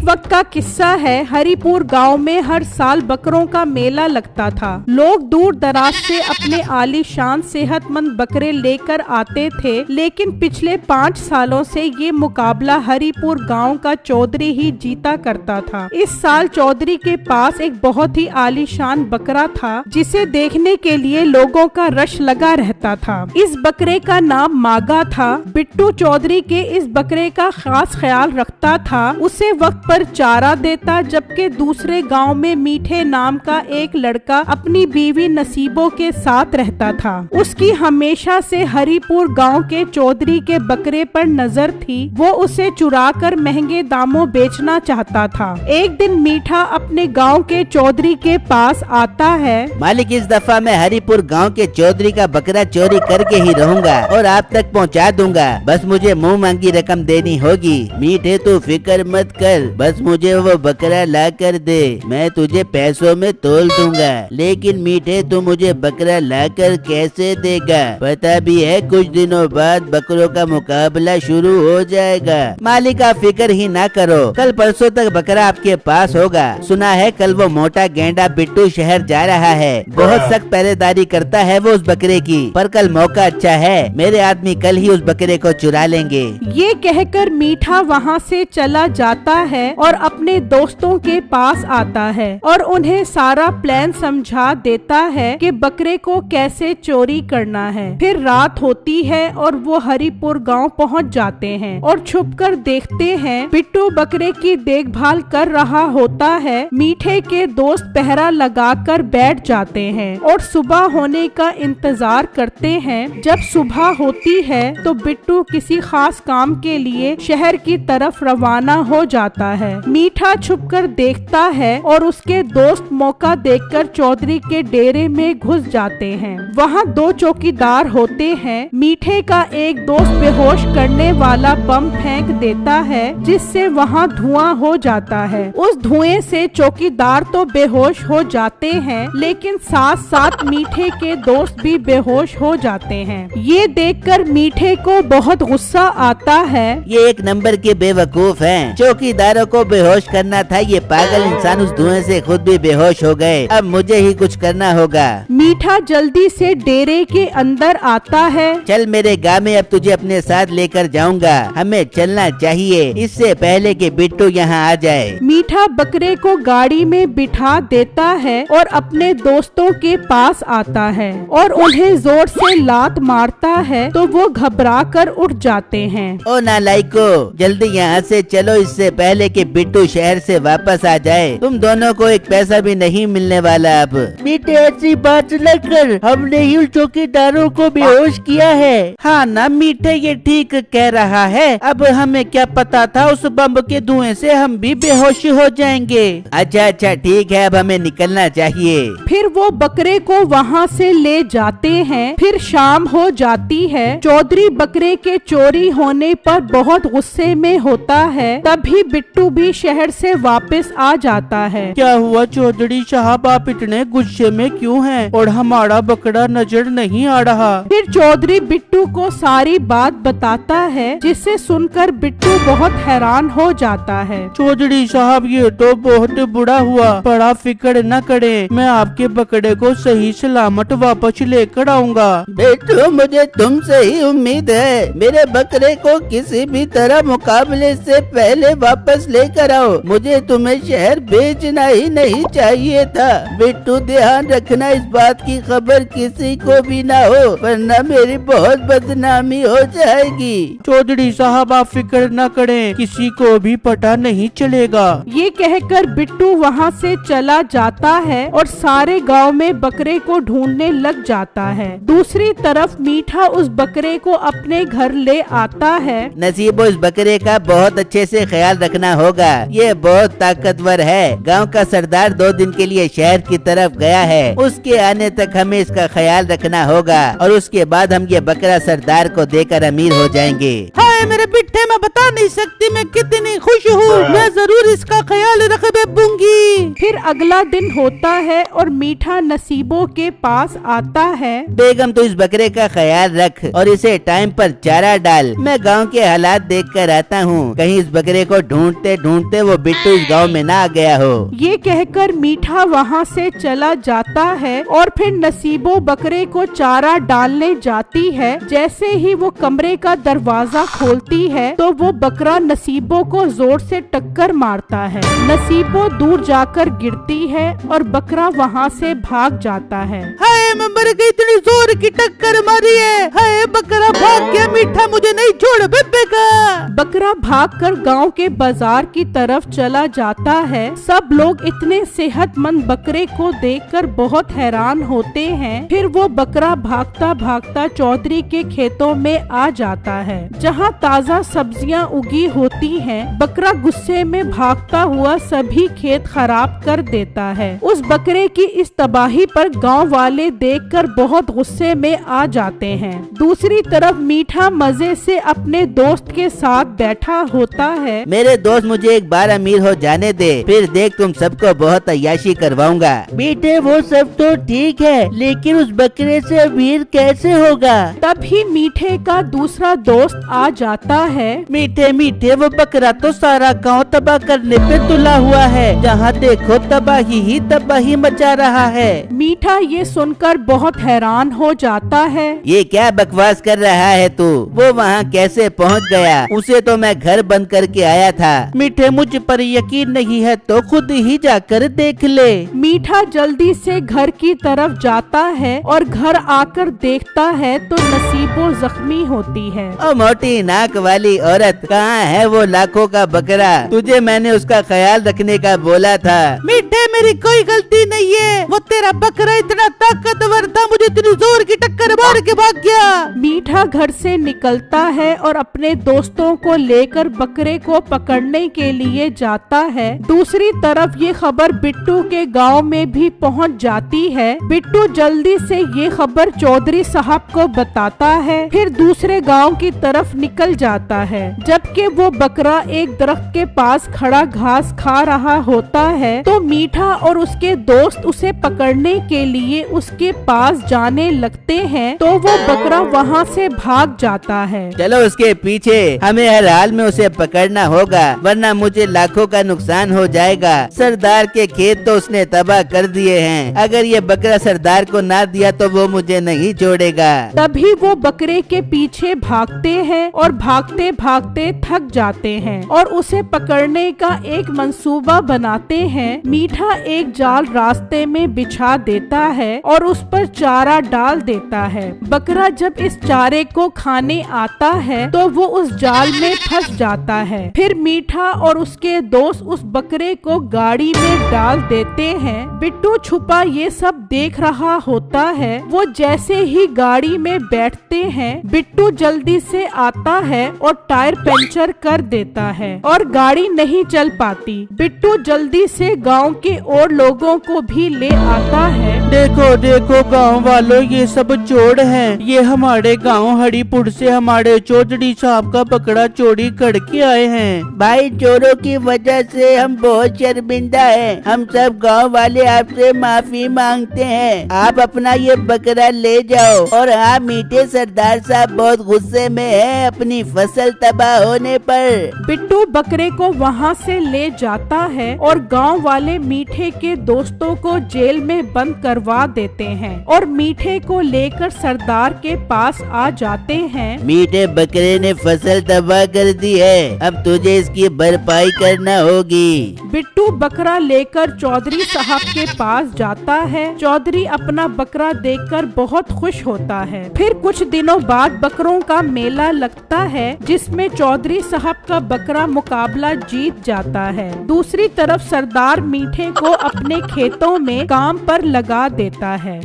एक वक्त का किस्सा है। हरिपुर गांव में हर साल बकरों का मेला लगता था। लोग दूर दराज से अपने आलीशान सेहतमंद बकरे लेकर आते थे, लेकिन पिछले 5 सालों से ये मुकाबला हरिपुर गांव का चौधरी ही जीता करता था। इस साल चौधरी के पास एक बहुत ही आलीशान बकरा था, जिसे देखने के लिए लोगों का रश लगा रहता था। इस बकरे का नाम मागा था। बिट्टू चौधरी के इस बकरे का खास ख्याल रखता था। उसे वक्त पर चारा देता, जबकि दूसरे गांव में मीठे नाम का एक लड़का अपनी बीवी नसीबों के साथ रहता था। उसकी हमेशा से हरिपुर गांव के चौधरी के बकरे पर नजर थी। वो उसे चुराकर महंगे दामों बेचना चाहता था। एक दिन मीठा अपने गांव के चौधरी के पास आता है। मालिक, इस दफा मैं हरिपुर गांव के चौधरी का बकरा चोरी करके ही रहूंगा और आप तक पहुंचा दूंगा। बस मुझे मुंह मांगी रकम देनी होगी। मीठे तो फिक्र मत कर, बस मुझे वो बकरा ला कर दे, मैं तुझे पैसों में तोल दूंगा। लेकिन मीठे तू मुझे बकरा ला कर कैसे देगा? पता भी है कुछ दिनों बाद बकरों का मुकाबला शुरू हो जाएगा। मालिक, आप फिक्र ही ना करो, कल परसों तक बकरा आपके पास होगा। सुना है कल वो मोटा गेंडा बिट्टू शहर जा रहा है। बहुत सख्त पहरेदारी करता है वो उस बकरे की, पर कल मौका अच्छा है, मेरे आदमी कल ही उस बकरे को चुरा लेंगे। ये कहकर मीठा वहाँ से चला जाता है और अपने दोस्तों के पास आता है और उन्हें सारा प्लान समझा देता है कि बकरे को कैसे चोरी करना है। फिर रात होती है और वो हरिपुर गांव पहुंच जाते हैं और छुपकर देखते हैं बिट्टू बकरे की देखभाल कर रहा होता है। मीठे के दोस्त पहरा लगाकर बैठ जाते हैं और सुबह होने का इंतजार करते हैं। जब सुबह होती है तो बिट्टू किसी खास काम के लिए शहर की तरफ रवाना हो जाता है। मीठा छुपकर देखता है और उसके दोस्त मौका देखकर चौधरी के डेरे में घुस जाते हैं। वहाँ 2 चौकीदार होते हैं। मीठे का एक दोस्त बेहोश करने वाला बम फेंक देता है, जिससे वहाँ धुआं हो जाता है। उस धुएं से चौकीदार तो बेहोश हो जाते हैं, लेकिन साथ साथ मीठे के दोस्त भी बेहोश हो जाते हैं। ये देखकर मीठे को बहुत गुस्सा आता है। ये एक नंबर के बेवकूफ हैं। चौकीदारों को बेहोश करना था, ये पागल इंसान उस धुएं से खुद भी बेहोश हो गए। अब मुझे ही कुछ करना होगा। मीठा जल्दी से डेरे के अंदर आता है। चल मेरे गाँव में, अब तुझे अपने साथ लेकर जाऊंगा। हमें चलना चाहिए इससे पहले कि बिट्टू यहाँ आ जाए। मीठा बकरे को गाड़ी में बिठा देता है और अपने दोस्तों के पास आता है और उन्हें जोर से लात मारता है, तो वो घबरा कर उठ जाते हैं। ओ नालायको, जल्दी यहाँ से चलो इससे पहले कि बिट्टू शहर से वापस आ जाए। तुम दोनों को एक पैसा भी नहीं मिलने वाला। अब मीठे ऐसी बात न कर, हमने ही उन चौकीदारों को बेहोश किया है। हाँ ना मीठे, ये ठीक कह रहा है। अब हमें क्या पता था उस बम के धुएं से हम भी बेहोश हो जाएंगे। अच्छा ठीक है, अब हमें निकलना चाहिए। फिर वो बकरे को वहाँ से ले जाते हैं। फिर शाम हो जाती है। चौधरी बकरे के चोरी होने पर बहुत गुस्से में होता है। तभी बिट्टू भी शहर से वापस आ जाता है। क्या हुआ चौधरी साहब, आप इतने गुस्से में क्यों हैं? और हमारा बकरा नजर नहीं आ रहा। फिर चौधरी बिट्टू को सारी बात बताता है, जिसे सुनकर बिट्टू बहुत हैरान हो जाता है। चौधरी साहब, ये तो बहुत बुरा हुआ, बड़ा फिक्र न करें, मैं आपके बकरे को सही सलामत वापस लेकर आऊंगा। बिट्टू, मुझे तुमसे ही उम्मीद है। मेरे बकरे को किसी भी तरह मुकाबले से पहले वापस लेकर आओ। मुझे तुम्हें शहर बेचना ही नहीं चाहिए था। बिट्टू, ध्यान रखना इस बात की खबर किसी को भी ना हो, वरना मेरी बहुत बदनामी हो जाएगी। चौधरी साहब, आप फिक्र न करें, किसी को भी पता नहीं चलेगा। ये कहकर बिट्टू वहाँ से चला जाता है और सारे गांव में बकरे को ढूंढने लग जाता है। दूसरी तरफ मीठा उस बकरे को अपने घर ले आता है। नसीबो, इस बकरे का बहुत अच्छे से ख्याल रखना होगा। ये बहुत ताकतवर है। गांव का सरदार 2 दिन के लिए शहर की तरफ गया है। उसके आने तक हमें इसका ख्याल रखना होगा और उसके बाद हम ये बकरा सरदार को देकर अमीर हो जाएंगे। हाय मेरे बिट्टे, मैं बता नहीं सकती मैं कितनी खुश हूँ। मैं जरूर इसका ख्याल रखूंगी। फिर अगला दिन होता है और मीठा नसीबों के पास आता है। बेगम तू इस बकरे का ख्याल रख और इसे टाइम पर चारा डाल। मैं गांव के हालात देख कर आता हूँ, कहीं इस बकरे को ढूंढते ढूंढते वो बिट्टू इस गांव में ना आ गया हो। ये कहकर मीठा वहाँ से चला जाता है और फिर नसीबों बकरे को चारा डालने जाती है। जैसे ही वो कमरे का दरवाजा खोलती है तो वो बकरा नसीबों को जोर से टक्कर मारता है। नसीबों दूर जाकर गिरती है और बकरा वहाँ से भाग जाता है। हाय मैं मर गई, इतनी जोर की टक्कर मारी है। हाय बकरा भाग गया, मीठा मुझे नहीं छोड़ बेबे का। बकरा भागकर गांव के बाजार की तरफ चला जाता है। सब लोग इतने सेहतमंद बकरे को देखकर बहुत हैरान होते हैं। फिर वो बकरा भागता भागता चौधरी के खेतों में आ जाता है, जहां ताजा सब्जियां उगी होती हैं। बकरा गुस्से में भागता हुआ सभी खेत खराब कर देता है। उस बकरे की इस तबाही पर गांव वाले देखकर बहुत गुस्से में आ जाते हैं। दूसरी तरफ मीठा मजे से अपने दोस्त के साथ बैठा होता है। मेरे दोस्त मुझे एक बार अमीर हो जाने दे, फिर देख तुम सबको बहुत अय्याशी करवाऊंगा। बेटे वो सब तो ठीक है, लेकिन उस बकरे से अमीर कैसे होगा? तभी मीठे का दूसरा दोस्त आ जाता है। मीठे मीठे वो बकरा तो सारा गांव तबाह करने पे तुला हुआ है, जहाँ देखो तबाही ही तबाही मचा रहा है। मीठा ये सुनकर बहुत हैरान हो जाता है। ये क्या बकवास कर रहा है तू? वो वहाँ कैसे पहुँच गया? उसे तो मैं घर बंद करके आया था। मीठे मुझ पर यकीन नहीं है तो खुद ही जाकर देख ले। मीठा जल्दी से घर की तरफ जाता है और घर आकर देखता है तो नसीबों जख्मी होती है। ओ मोटी नाक वाली औरत, कहाँ है वो लाखों का बकरा? तुझे मैंने उसका ख्याल रखने का बोला था। मीठे मेरी कोई गलती नहीं है, वो तेरा बकरा इतना ताकतवर था, मुझे इतनी जोर की टक्कर मार के भाग गया। मीठा घर से निकलता है और अपने दोस्तों को लेकर बकरे को पकड़ने के लिए जाता है। दूसरी तरफ ये खबर बिट्टू के गांव में भी पहुंच जाती है। बिट्टू जल्दी से ये खबर चौधरी साहब को बताता है, फिर दूसरे गांव की तरफ निकल जाता है। जबकि वो बकरा एक दरख्त के पास खड़ा घास खा रहा होता है तो मीठा और उसके दोस्त उसे पकड़ने के लिए उसके पास जाने लगते हैं तो वो बकरा वहाँ से भाग जाता है। चलो उसके पीछे, हमें हर हाल में उसे पकड़ना होगा, वरना मुझे लाखों का नुकसान हो जाएगा। सरदार के खेत तो उसने तबाह कर दिए हैं, अगर ये बकरा सरदार को ना दिया तो वो मुझे नहीं छोड़ेगा। तभी वो बकरे के पीछे भागते हैं और भागते भागते थक जाते हैं और उसे पकड़ने का एक मंसूबा बनाते हैं। मीठा एक जाल रास्ते में बिछा देता है और उस पर चारा डाल देता है। बकरा जब इस चारे को खाने आता है तो वो उस जाल में फंस जाता है। फिर मीठा और उसके दोस्त उस बकरे को गाड़ी में डाल देते हैं। बिट्टू छुपा ये सब देख रहा होता है। वो जैसे ही गाड़ी में बैठते हैं, बिट्टू जल्दी से आता है और टायर पंचर कर देता है और गाड़ी नहीं चल पाती। बिट्टू जल्दी से गांव के और लोगों को भी ले आता है। देखो देखो गांव वालों, ये सब चोर हैं। ये हमारे गांव हरिपुर से हमारे चौधरी साहब का बकरा चोरी करके आए हैं। भाई चोरों की वजह से हम बहुत शर्मिंदा हैं। हम सब गांव वाले आपसे माफी मांगते हैं। आप अपना ये बकरा ले जाओ। और हाँ मीठे, सरदार साहब बहुत गुस्से में हैं अपनी फसल तबाह होने पर। बिट्टू बकरे को वहाँ से ले जाता है और गांव वाले मीठे के दोस्तों को जेल में बंद करवा देते हैं और मीठे को लेकर सरदार के पास आ जाते हैं। मीठे बकरे ने फसल तबाह कर दी है, अब तुझे इसकी भरपाई करना होगी। बिट्टू बकरा लेकर चौधरी साहब के पास जाता है। चौधरी अपना बकरा देखकर बहुत खुश होता है। फिर कुछ दिनों बाद बकरों का मेला लगता है, जिसमें चौधरी साहब का बकरा मुकाबला जीत जाता है। दूसरी तरफ सरदार मीठे को अपने खेतों में काम पर लगा देता है।